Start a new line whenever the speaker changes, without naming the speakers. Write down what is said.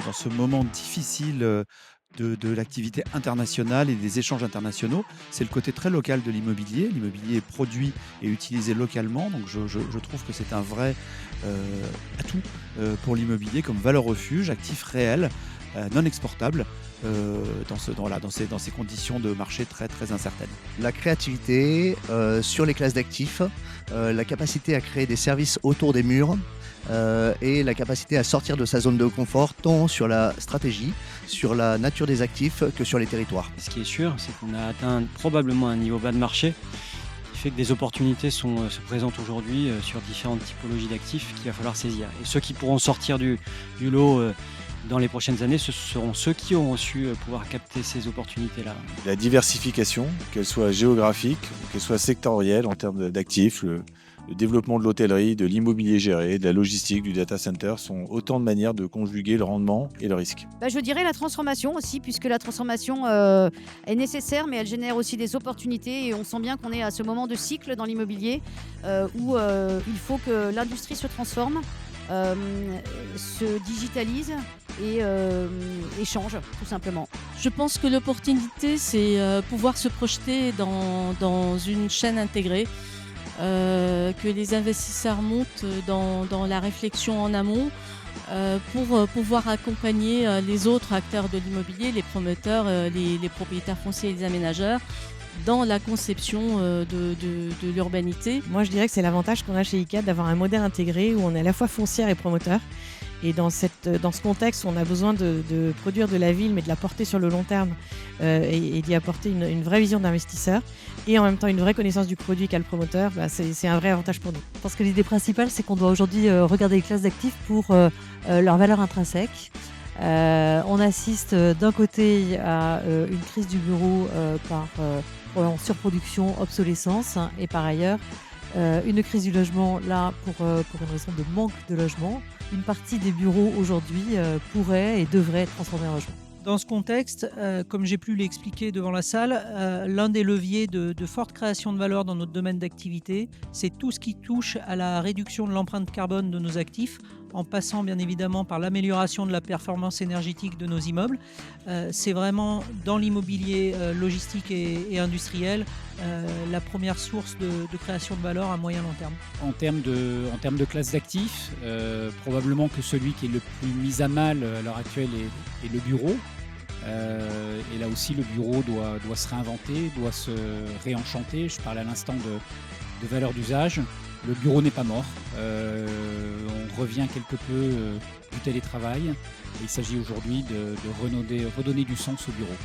dans ce moment difficile, de l'activité internationale et des échanges internationaux, c'est le côté très local de l'immobilier. L'immobilier est produit et utilisé localement, donc je trouve que c'est un vrai, atout, pour l'immobilier comme valeur refuge, actif réel, non exportable, dans ces conditions de marché très, très incertaines.
La créativité, sur les classes d'actifs, la capacité à créer des services autour des murs, et la capacité à sortir de sa zone de confort, tant sur la stratégie, sur la nature des actifs que sur les territoires.
Ce qui est sûr, c'est qu'on a atteint probablement un niveau bas de marché qui fait que des opportunités se présentent aujourd'hui sur différentes typologies d'actifs qu'il va falloir saisir. Et ceux qui pourront sortir du lot dans les prochaines années, ce seront ceux qui auront su pouvoir capter ces opportunités-là.
La diversification, qu'elle soit géographique ou qu'elle soit sectorielle en termes d'actifs, le développement de l'hôtellerie, de l'immobilier géré, de la logistique, du data center sont autant de manières de conjuguer le rendement et le risque.
Je dirais la transformation aussi, puisque la transformation est nécessaire, mais elle génère aussi des opportunités. Et on sent bien qu'on est à ce moment de cycle dans l'immobilier où il faut que l'industrie se transforme, se digitalise et change, tout simplement.
Je pense que l'opportunité, c'est pouvoir se projeter dans une chaîne intégrée, que les investisseurs montent dans la réflexion en amont pour pouvoir accompagner les autres acteurs de l'immobilier, les promoteurs, les propriétaires fonciers et les aménageurs dans la conception de l'urbanité.
Moi, je dirais que c'est l'avantage qu'on a chez ICAD d'avoir un modèle intégré où on est à la fois foncière et promoteur. Et dans ce contexte où on a besoin de produire de la ville, mais de la porter sur le long terme et d'y apporter une vraie vision d'investisseur et en même temps une vraie connaissance du produit qu'a le promoteur, c'est un vrai avantage pour nous.
Je pense que l'idée principale, c'est qu'on doit aujourd'hui regarder les classes d'actifs pour leur valeur intrinsèque. On assiste d'un côté à une crise du bureau par surproduction, obsolescence, hein, et par ailleurs une crise du logement là pour une raison de manque de logement. Une partie des bureaux aujourd'hui pourraient et devraient être transformés en logement.
Dans ce contexte, comme j'ai pu l'expliquer devant la salle, l'un des leviers de forte création de valeur dans notre domaine d'activité, c'est tout ce qui touche à la réduction de l'empreinte carbone de nos actifs, en passant bien évidemment par l'amélioration de la performance énergétique de nos immeubles. C'est vraiment dans l'immobilier logistique et industriel la première source de création de valeur à moyen long terme.
En termes de classe d'actifs, probablement que celui qui est le plus mis à mal à l'heure actuelle est le bureau. Et là aussi, le bureau doit se réinventer, doit se réenchanter. Je parlais à l'instant de valeur d'usage. Le bureau n'est pas mort. On revient quelque peu du télétravail. Et il s'agit aujourd'hui de redonner du sens au bureau.